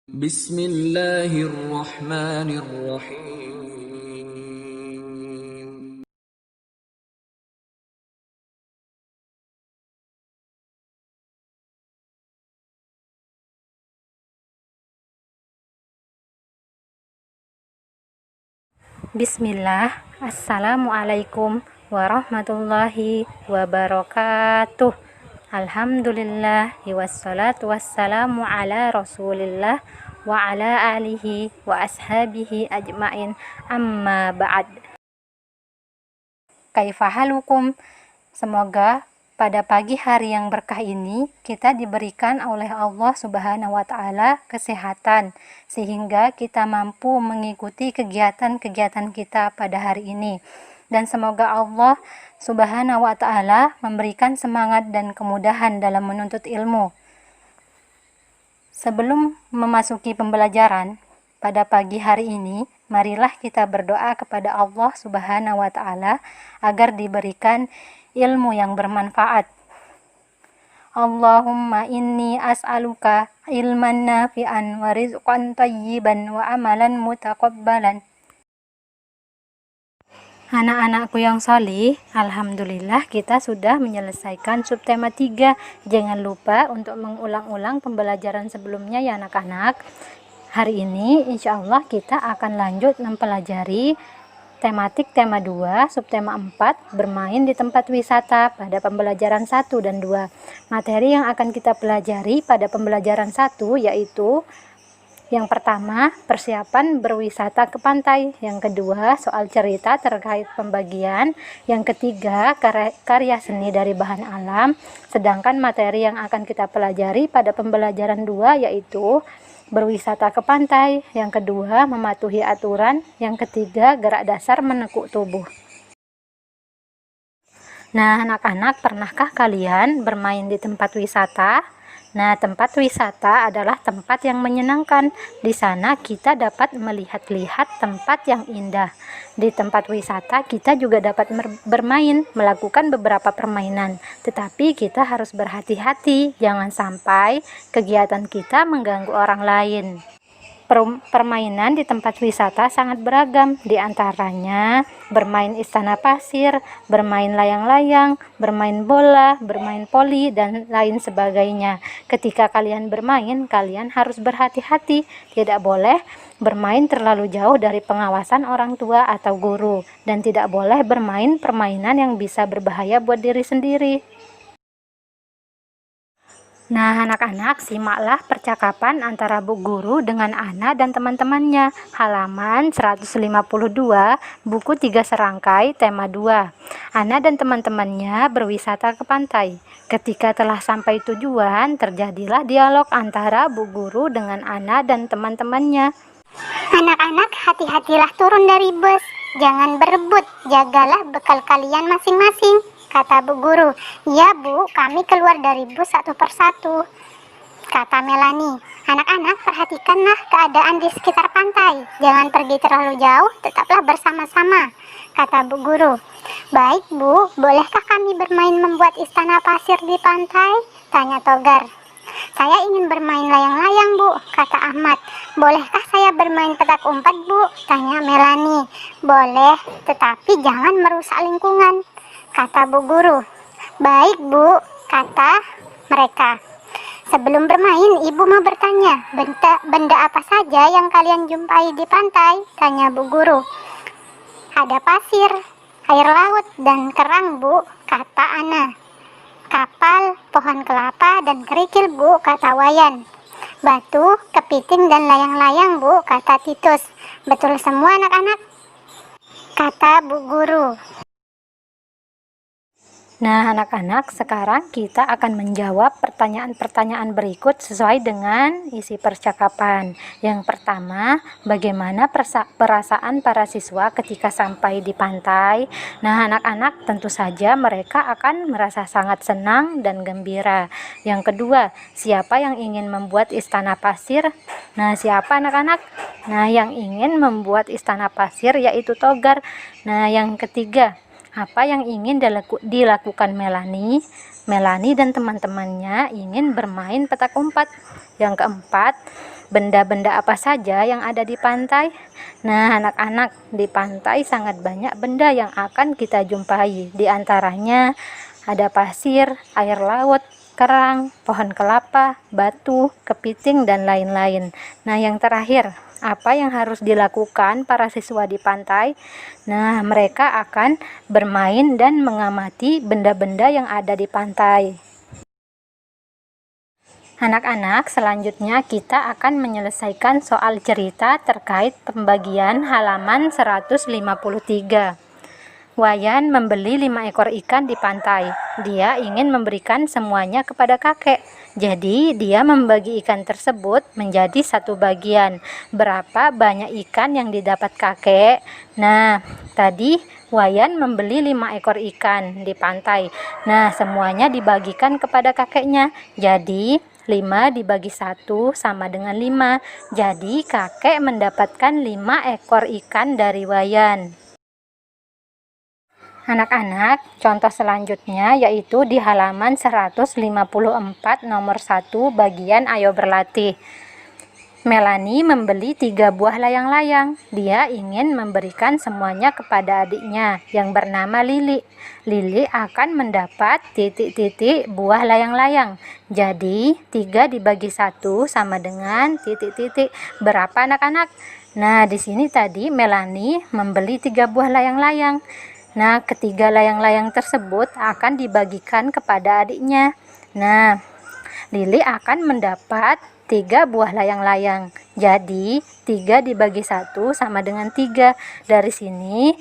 Bismillahirrahmanirrahim. Bismillah, Assalamualaikum warahmatullahi wabarakatuh. Alhamdulillah, wassalatu wassalamu ala rasulillah wa ala alihi wa ashabihi ajmain, amma ba'd. Kaifahalukum? Semoga pada pagi hari yang berkah ini kita diberikan oleh Allah Subhanahu wa Ta'ala kesehatan sehingga kita mampu mengikuti kegiatan-kegiatan kita pada hari ini, dan semoga Allah Subhanahu wa Ta'ala memberikan semangat dan kemudahan dalam menuntut ilmu. Sebelum memasuki pembelajaran pada pagi hari ini, marilah kita berdoa kepada Allah Subhanahu wa Ta'ala agar diberikan ilmu yang bermanfaat. Allahumma inni as'aluka ilman nafi'an wa rizqan thayyiban wa amalan mutaqabbalan. Anak-anakku yang salih, alhamdulillah kita sudah menyelesaikan subtema 3. Jangan lupa untuk mengulang-ulang pembelajaran sebelumnya ya anak-anak. Hari ini insya Allah kita akan lanjut mempelajari tematik tema 2, subtema 4, bermain di tempat wisata pada pembelajaran 1 dan 2. Materi yang akan kita pelajari pada pembelajaran 1 yaitu yang pertama, persiapan berwisata ke pantai. Yang kedua, soal cerita terkait pembagian. Yang ketiga, karya seni dari bahan alam. Sedangkan materi yang akan kita pelajari pada pembelajaran 2 yaitu berwisata ke pantai. Yang kedua, mematuhi aturan. Yang ketiga, gerak dasar menekuk tubuh. Nah, anak-anak, pernahkah kalian bermain di tempat wisata? Nah, tempat wisata adalah tempat yang menyenangkan. Di sana kita dapat melihat-lihat tempat yang indah. Di tempat wisata kita juga dapat bermain, melakukan beberapa permainan. Tetapi kita harus berhati-hati, jangan sampai kegiatan kita mengganggu orang lain. Permainan di tempat wisata sangat beragam, di antaranya bermain istana pasir, bermain layang-layang, bermain bola, bermain poli, dan lain sebagainya. Ketika kalian bermain, kalian harus berhati-hati, tidak boleh bermain terlalu jauh dari pengawasan orang tua atau guru, dan tidak boleh bermain permainan yang bisa berbahaya buat diri sendiri. Nah, anak-anak, simaklah percakapan antara Bu Guru dengan Ana dan teman-temannya. Halaman 152, buku 3 serangkai, tema 2. Ana dan teman-temannya berwisata ke pantai. Ketika telah sampai tujuan, terjadilah dialog antara Bu Guru dengan Ana dan teman-temannya. Anak-anak, hati-hatilah turun dari bus. Jangan berebut, jagalah bekal kalian masing-masing, kata Bu Guru. Ya Bu, kami keluar dari bus satu persatu, kata Melani. Anak-anak, perhatikanlah keadaan di sekitar pantai. Jangan pergi terlalu jauh, tetaplah bersama-sama, kata Bu Guru. Baik Bu, bolehkah kami bermain membuat istana pasir di pantai? Tanya Togar. Saya ingin bermain layang-layang Bu, kata Ahmad. Bolehkah saya bermain petak umpet Bu? Tanya Melani. Boleh, tetapi jangan merusak lingkungan, kata Bu Guru. Baik Bu, kata mereka. Sebelum bermain, Ibu mau bertanya, benda apa saja yang kalian jumpai di pantai? Tanya Bu Guru. Ada pasir, air laut, dan kerang Bu, kata Ana. Kapal, pohon kelapa, dan kerikil Bu, kata Wayan. Batu, kepiting, dan layang-layang Bu, kata Titus. Betul semua anak-anak, kata Bu Guru. Nah, anak-anak, sekarang kita akan menjawab pertanyaan-pertanyaan berikut sesuai dengan isi percakapan. Yang pertama, bagaimana perasaan para siswa ketika sampai di pantai? Nah, anak-anak, tentu saja mereka akan merasa sangat senang dan gembira. Yang kedua, siapa yang ingin membuat istana pasir? Nah, siapa anak-anak? Nah, yang ingin membuat istana pasir yaitu Togar. Nah, yang ketiga, Apa yang ingin dilakukan Melanie? Melanie dan teman-temannya ingin bermain petak umpet. Yang keempat, benda-benda apa saja yang ada di pantai? Nah, anak-anak, di pantai sangat banyak benda yang akan kita jumpai. Di antaranya ada pasir, air laut, kerang, pohon kelapa, batu, kepiting, dan lain-lain. Nah, yang terakhir, apa yang harus dilakukan para siswa di pantai? Nah, mereka akan bermain dan mengamati benda-benda yang ada di pantai. Anak-anak, selanjutnya kita akan menyelesaikan soal cerita terkait pembagian halaman 153. Wayan membeli 5 ekor ikan di pantai. Dia ingin memberikan semuanya kepada kakek. Jadi, dia membagi ikan tersebut menjadi satu bagian. Berapa banyak ikan yang didapat kakek? Nah, tadi Wayan membeli 5 ekor ikan di pantai. Nah, semuanya dibagikan kepada kakeknya. Jadi, 5 dibagi 1 sama dengan 5. Jadi, kakek mendapatkan 5 ekor ikan dari Wayan. Anak-anak, contoh selanjutnya yaitu di halaman 154 nomor 1 bagian Ayo Berlatih. Melanie membeli 3 buah layang-layang. Dia ingin memberikan semuanya kepada adiknya yang bernama Lili. Lili akan mendapat titik-titik buah layang-layang. Jadi, 3 dibagi 1 sama dengan titik-titik. Berapa anak-anak? Nah, di sini tadi Melanie membeli 3 buah layang-layang. Nah, ketiga layang-layang tersebut akan dibagikan kepada adiknya. Nah, Lili akan mendapat 3 buah layang-layang. Jadi, 3 dibagi 1 sama dengan 3. Dari sini,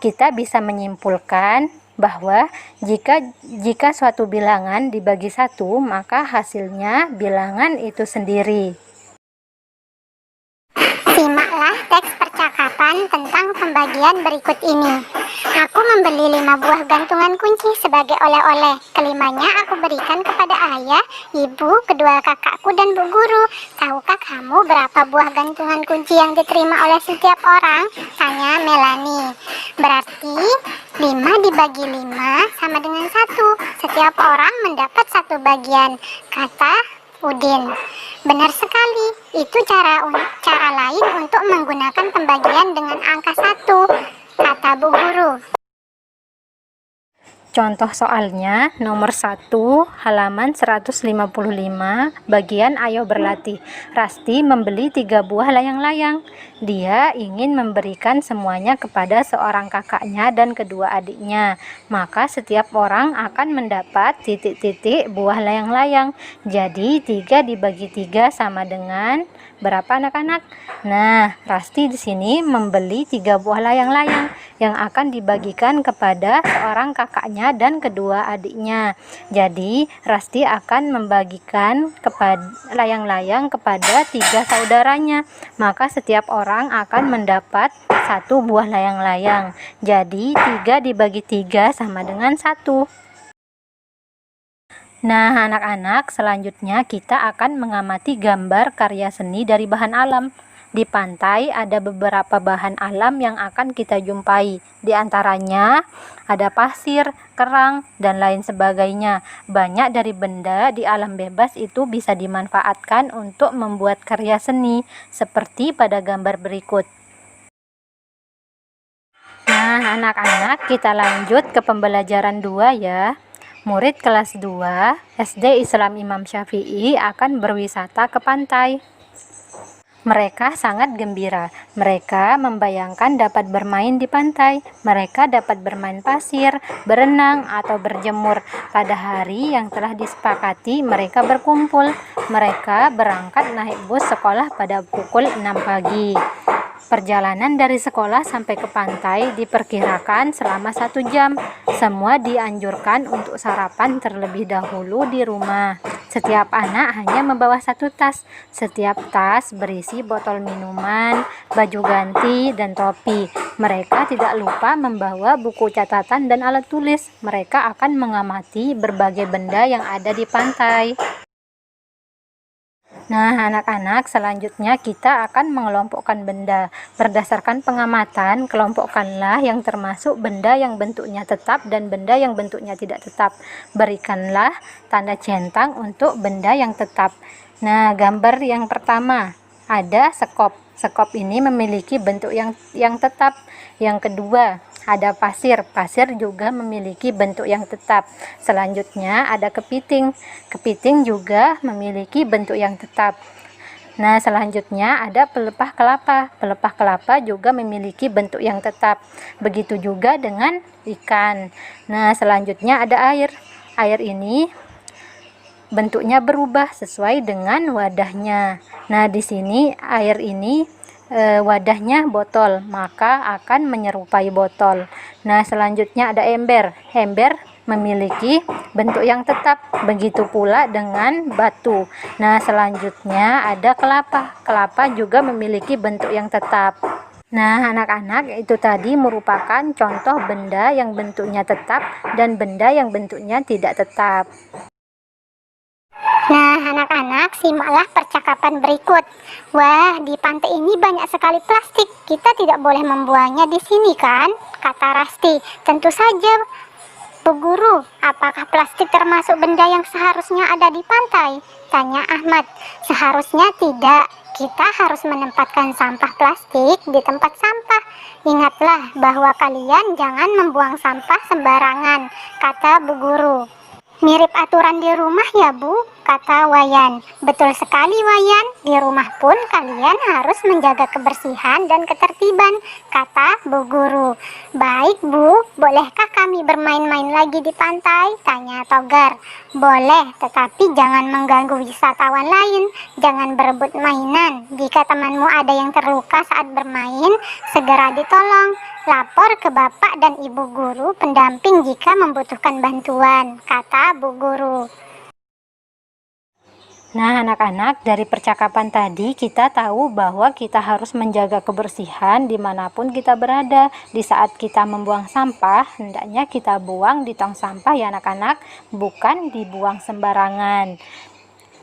kita bisa menyimpulkan bahwa jika suatu bilangan dibagi 1, maka hasilnya bilangan itu sendiri. Simaklah teks percakapan tentang pembagian berikut ini. Aku membeli 5 buah gantungan kunci sebagai oleh-oleh. Kelimanya aku berikan kepada ayah, ibu, kedua kakakku, dan bu guru. Tahukah kamu berapa buah gantungan kunci yang diterima oleh setiap orang? Tanya Melanie. Berarti 5 dibagi 5 sama dengan 1. Setiap orang mendapat 1 bagian, kata Udin. Benar sekali, itu cara lain untuk menggunakan pembagian dengan angka 1, kata bu guru. Contoh soalnya nomor 1 halaman 155 bagian Ayo Berlatih. Rasti membeli 3 buah layang-layang. Dia ingin memberikan semuanya kepada seorang kakaknya dan kedua adiknya. Maka setiap orang akan mendapat titik-titik buah layang-layang. Jadi 3 dibagi 3 sama dengan berapa anak-anak? Nah, Rasti di sini membeli 3 buah layang-layang yang akan dibagikan kepada seorang kakaknya dan kedua adiknya. Jadi, Rasti akan membagikan layang-layang kepada 3 saudaranya. Maka setiap orang akan mendapat 1 buah layang-layang. Jadi, 3 dibagi 3 sama dengan 1. Nah, anak-anak, selanjutnya kita akan mengamati gambar karya seni dari bahan alam. Di pantai ada beberapa bahan alam yang akan kita jumpai. Di antaranya ada pasir, kerang, dan lain sebagainya. Banyak dari benda di alam bebas itu bisa dimanfaatkan untuk membuat karya seni, seperti pada gambar berikut. Nah, anak-anak, kita lanjut ke pembelajaran 2 ya. Murid kelas 2 SD Islam Imam Syafi'i akan berwisata ke pantai. Mereka sangat gembira. Mereka membayangkan dapat bermain di pantai. Mereka dapat bermain pasir, berenang, atau berjemur. Pada hari yang telah disepakati, mereka berkumpul. Mereka berangkat naik bus sekolah pada pukul 6 pagi. Perjalanan dari sekolah sampai ke pantai diperkirakan selama 1 jam. Semua dianjurkan untuk sarapan terlebih dahulu di rumah. Setiap anak hanya membawa 1 tas. Setiap tas berisi botol minuman, baju ganti, dan topi. Mereka tidak lupa membawa buku catatan dan alat tulis. Mereka akan mengamati berbagai benda yang ada di pantai. Nah, anak-anak, selanjutnya kita akan mengelompokkan benda. Berdasarkan pengamatan, kelompokkanlah yang termasuk benda yang bentuknya tetap dan benda yang bentuknya tidak tetap. Berikanlah tanda centang untuk benda yang tetap. Nah, gambar yang pertama ada sekop. Sekop ini memiliki bentuk yang tetap. Yang kedua, ada pasir. Pasir juga memiliki bentuk yang tetap. Selanjutnya ada kepiting. Kepiting juga memiliki bentuk yang tetap. Nah, selanjutnya ada pelepah kelapa. Pelepah kelapa juga memiliki bentuk yang tetap. Begitu juga dengan ikan. Nah, selanjutnya ada air. Air ini bentuknya berubah sesuai dengan wadahnya. Nah, di sini air ini wadahnya botol, maka akan menyerupai botol. Nah, selanjutnya ada ember. Ember memiliki bentuk yang tetap, begitu pula dengan batu. Nah, selanjutnya ada kelapa. Kelapa juga memiliki bentuk yang tetap. Nah, anak-anak, itu tadi merupakan contoh benda yang bentuknya tetap dan benda yang bentuknya tidak tetap. Nah, anak-anak, simaklah percakapan berikut. Wah, di pantai ini banyak sekali plastik. Kita tidak boleh membuangnya di sini, kan? Kata Rasti. Tentu saja, Bu Guru. Apakah plastik termasuk benda yang seharusnya ada di pantai? Tanya Ahmad. Seharusnya tidak. Kita harus menempatkan sampah plastik di tempat sampah. Ingatlah bahwa kalian jangan membuang sampah sembarangan, kata Bu Guru. Mirip aturan di rumah ya, Bu, kata Wayan. Betul sekali, Wayan. Di rumah pun kalian harus menjaga kebersihan dan ketertiban, kata Bu Guru. Baik, Bu, bolehkah kami bermain-main lagi di pantai? Tanya Togar. Boleh, tetapi jangan mengganggu wisatawan lain. Jangan berebut mainan. Jika temanmu ada yang terluka saat bermain, segera ditolong. Lapor ke Bapak dan Ibu Guru pendamping jika membutuhkan bantuan, kata Bu Guru. Nah, anak-anak, dari percakapan tadi kita tahu bahwa kita harus menjaga kebersihan dimanapun kita berada. Di saat kita membuang sampah, hendaknya kita buang di tong sampah ya anak-anak, bukan dibuang sembarangan.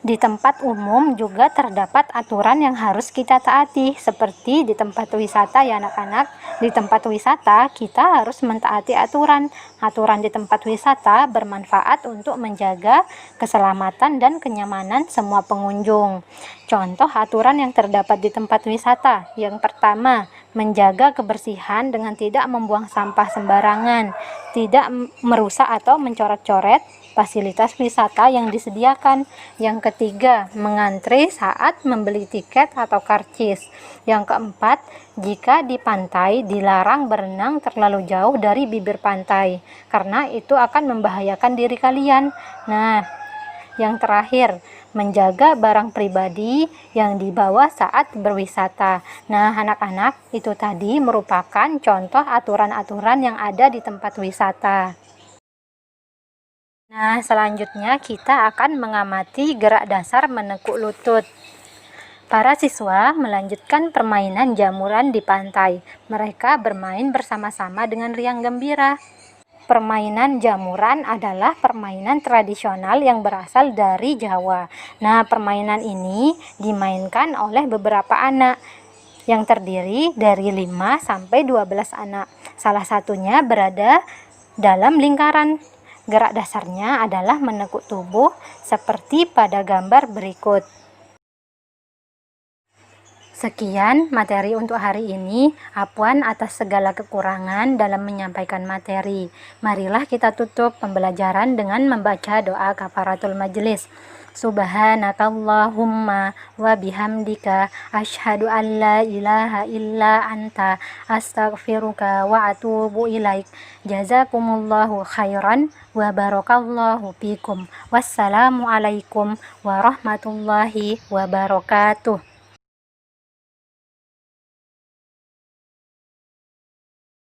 Di tempat umum juga terdapat aturan yang harus kita taati, seperti di tempat wisata ya anak-anak. Di tempat wisata kita harus mentaati aturan. Aturan di tempat wisata bermanfaat untuk menjaga keselamatan dan kenyamanan semua pengunjung. Contoh aturan yang terdapat di tempat wisata. Yang pertama, menjaga kebersihan dengan tidak membuang sampah sembarangan, tidak merusak atau mencoret-coret fasilitas wisata yang disediakan. Yang ketiga, mengantri saat membeli tiket atau karcis. Yang keempat, jika di pantai dilarang berenang terlalu jauh dari bibir pantai, karena itu akan membahayakan diri kalian. Nah, yang terakhir, menjaga barang pribadi yang dibawa saat berwisata. Nah, anak-anak, itu tadi merupakan contoh aturan-aturan yang ada di tempat wisata. Nah, selanjutnya kita akan mengamati gerak dasar menekuk lutut. Para siswa melanjutkan permainan jamuran di pantai. Mereka bermain bersama-sama dengan riang gembira. Permainan jamuran adalah permainan tradisional yang berasal dari Jawa. Nah, permainan ini dimainkan oleh beberapa anak yang terdiri dari 5 sampai 12 anak. Salah satunya berada dalam lingkaran. Gerak dasarnya adalah menekuk tubuh seperti pada gambar berikut. Sekian materi untuk hari ini. Afwan atas segala kekurangan dalam menyampaikan materi. Marilah kita tutup pembelajaran dengan membaca doa kafaratul majelis. Subhanakallahumma wa bihamdika asyhadu an la ilaha illa anta astaghfiruka wa atubu ilaik. Jazakumullahu khairan wa barakallahu fikum. Wassalamualaikum warahmatullahi wabarakatuh.